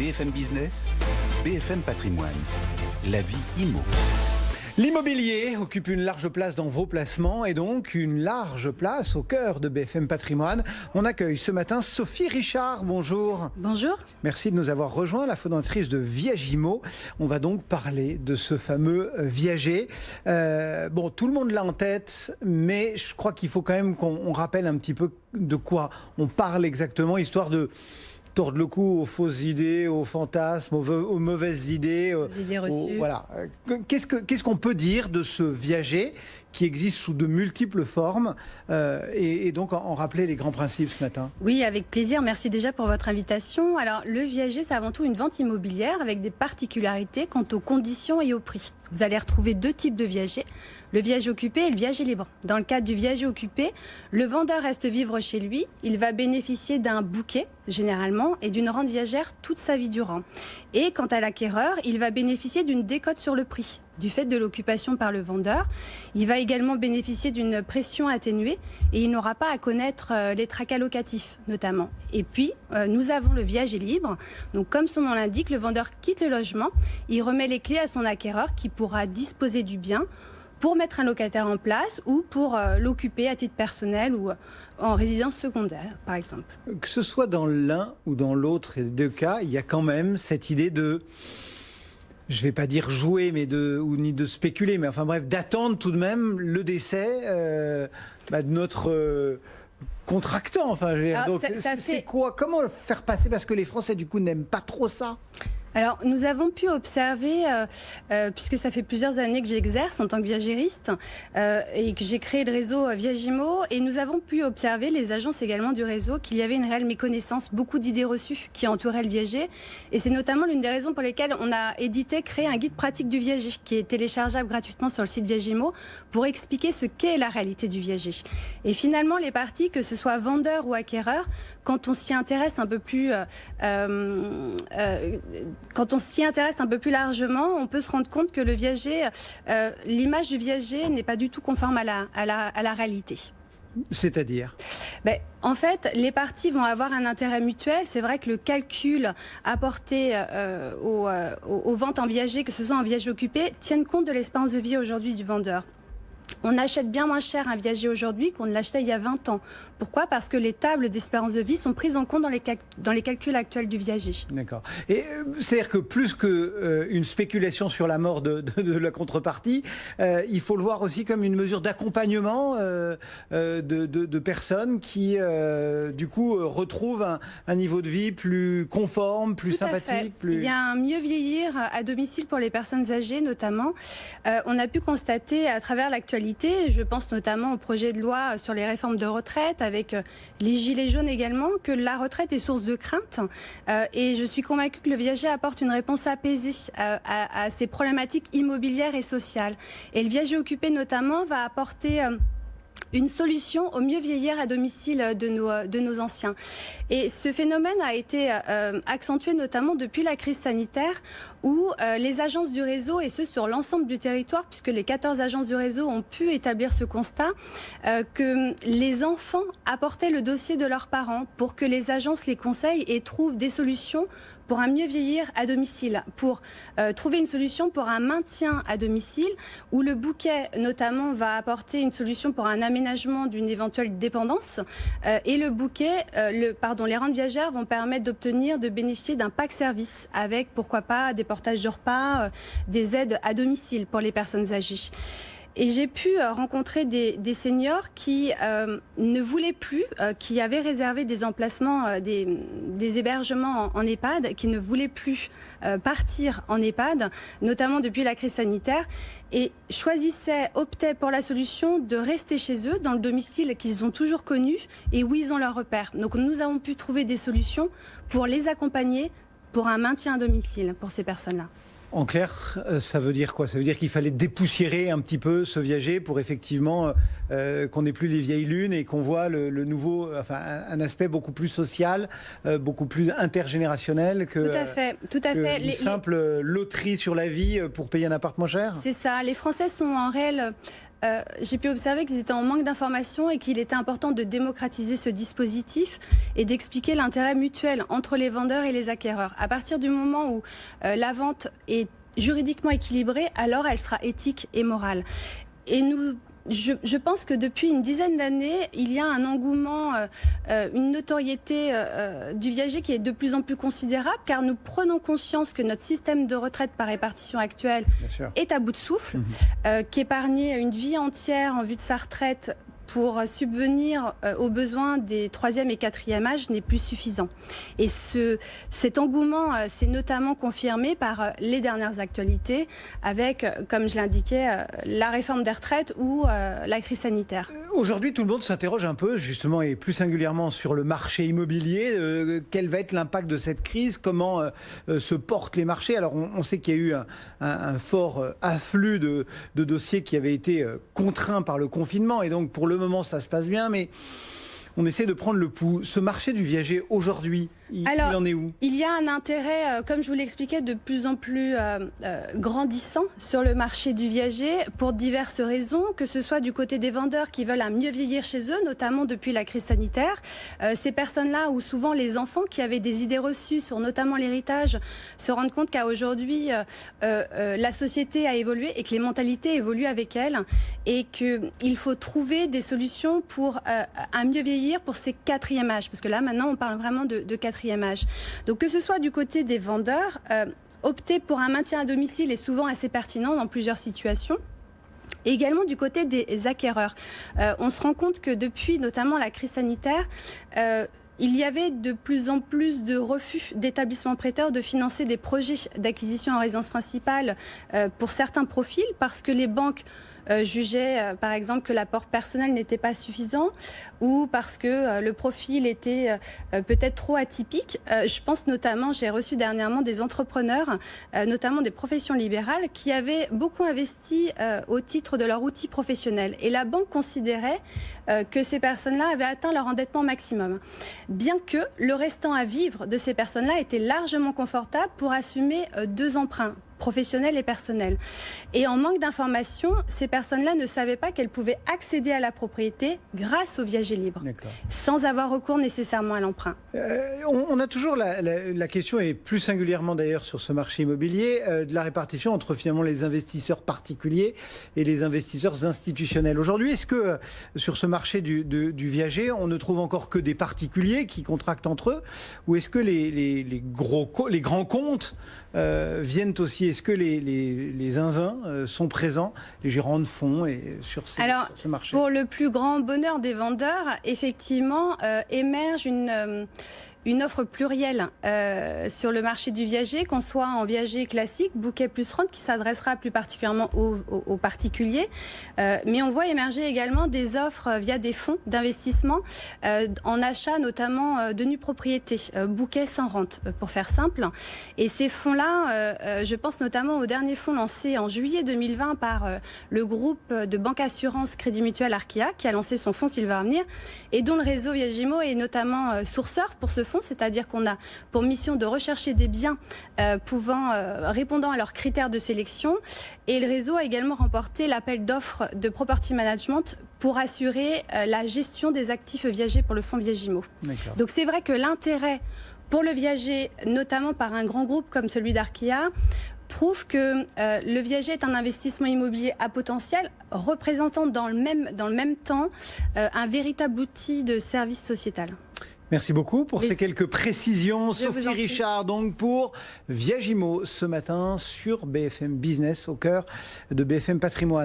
BFM Business, BFM Patrimoine, la vie IMO. L'immobilier occupe une large place dans vos placements et donc une large place au cœur de BFM Patrimoine. On accueille ce matin Sophie Richard. Bonjour. Bonjour. Merci de nous avoir rejoints, la fondatrice de Viagimo. On va donc parler de ce fameux viager. Bon, tout le monde l'a en tête, mais je crois qu'il faut quand même qu'on rappelle un petit peu de quoi on parle exactement, histoire de tordre le cou aux fausses idées, aux fantasmes, aux mauvaises idées. Aux idées reçues. Voilà. Qu'est-ce qu'on peut dire de ce viager qui existe sous de multiples formes et donc en rappeler les grands principes ce matin? Oui, avec plaisir. Merci déjà pour votre invitation. Alors, le viager, c'est avant tout une vente immobilière avec des particularités quant aux conditions et au prix. Vous allez retrouver deux types de viagers, le viager occupé et le viager libre. Dans le cadre du viager occupé, le vendeur reste vivre chez lui. Il va bénéficier d'un bouquet, généralement, et d'une rente viagère toute sa vie durant. Et quant à l'acquéreur, il va bénéficier d'une décote sur le prix. Du fait de l'occupation par le vendeur, il va également bénéficier d'une pression atténuée et il n'aura pas à connaître les tracas locatifs notamment. Et puis, nous avons le viager libre. Donc, comme son nom l'indique, le vendeur quitte le logement, il remet les clés à son acquéreur qui pourra disposer du bien pour mettre un locataire en place ou pour l'occuper à titre personnel ou en résidence secondaire, par exemple. Que ce soit dans l'un ou dans l'autre des deux cas, il y a quand même cette idée de... Je ne vais pas dire jouer, mais ni de spéculer, mais enfin bref, d'attendre tout de même le décès de notre contractant. Enfin, c'est quoi? Comment le faire passer? Parce que les Français, du coup, n'aiment pas trop ça. Alors, nous avons pu observer, puisque ça fait plusieurs années que j'exerce en tant que viagériste et que j'ai créé le réseau Viagimo, et nous avons pu observer, les agences également du réseau, qu'il y avait une réelle méconnaissance, beaucoup d'idées reçues qui entouraient le viager. Et c'est notamment l'une des raisons pour lesquelles on a créé un guide pratique du viager qui est téléchargeable gratuitement sur le site Viagimo pour expliquer ce qu'est la réalité du viager. Et finalement, les parties, que ce soit vendeur ou acquéreur, quand on s'y intéresse un peu plus... Quand on s'y intéresse un peu plus largement, on peut se rendre compte que le viager, l'image du viager n'est pas du tout conforme à la réalité. C'est-à-dire ? En fait, les parties vont avoir un intérêt mutuel. C'est vrai que le calcul apporté aux ventes en viager, que ce soit en viager occupé, tiennent compte de l'espérance de vie aujourd'hui du vendeur. On achète bien moins cher un viager aujourd'hui qu'on ne l'achetait il y a 20 ans. Pourquoi? Parce que les tables d'espérance de vie sont prises en compte dans les calculs actuels du viager. D'accord. Et c'est-à-dire que plus qu'une spéculation sur la mort de la contrepartie, il faut le voir aussi comme une mesure d'accompagnement de personnes qui, du coup, retrouvent un niveau de vie plus conforme, plus sympathique. Il y a un mieux vieillir à domicile pour les personnes âgées, notamment. On a pu constater à travers l'actualité, je pense notamment au projet de loi sur les réformes de retraite, avec les gilets jaunes également, que la retraite est source de crainte. Et je suis convaincue que le viager apporte une réponse apaisée à ces problématiques immobilières et sociales. Et le viager occupé notamment va apporter... une solution au mieux vieillir à domicile de nos anciens. Et ce phénomène a été accentué notamment depuis la crise sanitaire où les agences du réseau, et ce sur l'ensemble du territoire, puisque les 14 agences du réseau ont pu établir ce constat, que les enfants apportaient le dossier de leurs parents pour que les agences les conseillent et trouvent des solutions pour un mieux vieillir à domicile, pour trouver une solution pour un maintien à domicile, où le bouquet notamment va apporter une solution pour un aménagement d'une éventuelle dépendance, et le bouquet, les rentes viagères vont permettre de bénéficier d'un pack service avec, pourquoi pas, des portages de repas, des aides à domicile pour les personnes âgées. Et j'ai pu rencontrer des seniors qui ne voulaient plus, qui avaient réservé des emplacements, des hébergements en EHPAD, qui ne voulaient plus partir en EHPAD, notamment depuis la crise sanitaire, et optaient pour la solution de rester chez eux, dans le domicile qu'ils ont toujours connu et où ils ont leurs repères. Donc nous avons pu trouver des solutions pour les accompagner pour un maintien à domicile pour ces personnes-là. En clair, ça veut dire quoi? Ça veut dire qu'il fallait dépoussiérer un petit peu ce viager pour effectivement qu'on n'ait plus les vieilles lunes et qu'on voit le nouveau, enfin un aspect beaucoup plus social, beaucoup plus intergénérationnel que, tout à fait. Une simple loterie sur la vie pour payer un appart moins cher. C'est ça. Les Français sont en réelle j'ai pu observer qu'ils étaient en manque d'informations et qu'il était important de démocratiser ce dispositif et d'expliquer l'intérêt mutuel entre les vendeurs et les acquéreurs. À partir du moment où la vente est juridiquement équilibrée, alors elle sera éthique et morale. Et je pense que depuis une dizaine d'années, il y a un engouement, une notoriété du viager qui est de plus en plus considérable, car nous prenons conscience que notre système de retraite par répartition actuel est à bout de souffle, qu'épargner une vie entière en vue de sa retraite pour subvenir aux besoins des 3e et 4e âges n'est plus suffisant. Et cet engouement s'est notamment confirmé par les dernières actualités avec, comme je l'indiquais, la réforme des retraites ou la crise sanitaire. Aujourd'hui, tout le monde s'interroge un peu, justement, et plus singulièrement sur le marché immobilier. Quel va être l'impact de cette crise? Comment se portent les marchés? Alors, on sait qu'il y a eu un fort afflux de dossiers qui avaient été contraints par le confinement, et donc pour le moment ça se passe bien, mais on essaie de prendre le pouls. Ce marché du viager aujourd'hui, il en est où? Il y a un intérêt, comme je vous l'expliquais, de plus en plus grandissant sur le marché du viager pour diverses raisons, que ce soit du côté des vendeurs qui veulent mieux vieillir chez eux, notamment depuis la crise sanitaire. Ces personnes-là, ou souvent les enfants qui avaient des idées reçues sur notamment l'héritage, se rendent compte qu'aujourd'hui la société a évolué et que les mentalités évoluent avec elle, et qu'il faut trouver des solutions pour mieux vieillir pour ces 4e âges, parce que là maintenant on parle vraiment de 4e âge. Donc que ce soit du côté des vendeurs, opter pour un maintien à domicile est souvent assez pertinent dans plusieurs situations. Et également du côté des acquéreurs. On se rend compte que depuis notamment la crise sanitaire, il y avait de plus en plus de refus d'établissements prêteurs de financer des projets d'acquisition en résidence principale pour certains profils, parce que les banques jugeaient par exemple que l'apport personnel n'était pas suffisant, ou parce que le profil était peut-être trop atypique. Je pense notamment, j'ai reçu dernièrement des entrepreneurs, notamment des professions libérales, qui avaient beaucoup investi au titre de leur outil professionnel. Et la banque considérait que ces personnes-là avaient atteint leur endettement maximum. Bien que le restant à vivre de ces personnes-là était largement confortable pour assumer 2 emprunts, professionnels et personnels. Et en manque d'informations, ces personnes-là ne savaient pas qu'elles pouvaient accéder à la propriété grâce au viager libre, sans avoir recours nécessairement à l'emprunt. On a toujours la question, et plus singulièrement d'ailleurs sur ce marché immobilier, de la répartition entre finalement les investisseurs particuliers et les investisseurs institutionnels. Aujourd'hui, est-ce que sur ce marché du viager, on ne trouve encore que des particuliers qui contractent entre eux, ou est-ce que les grands comptes viennent aussi? Est-ce que les zinzins sont présents, les gérants de fonds, sur ce marché? Pour le plus grand bonheur des vendeurs, effectivement, émerge une offre plurielle sur le marché du viager, qu'on soit en viager classique, bouquet plus rente, qui s'adressera plus particulièrement aux particuliers. Mais on voit émerger également des offres via des fonds d'investissement en achat notamment de nue propriété, bouquet sans rente, pour faire simple. Et ces fonds-là, je pense notamment au dernier fonds lancé en juillet 2020 par le groupe de banque assurance Crédit Mutuel Arkea, qui a lancé son fonds Silver Avenir, et dont le réseau Viagimo est notamment sourceur pour ce fonds. C'est-à-dire qu'on a pour mission de rechercher des biens répondant à leurs critères de sélection. Et le réseau a également remporté l'appel d'offres de Property Management pour assurer la gestion des actifs viagers pour le fonds Viagimo. Donc c'est vrai que l'intérêt pour le viager, notamment par un grand groupe comme celui d'Arkea, prouve que le viager est un investissement immobilier à potentiel, représentant dans le même temps un véritable outil de service sociétal. Merci beaucoup pour ces quelques précisions. Sophie Richard, donc, pour Viagimo ce matin sur BFM Business, au cœur de BFM Patrimoine.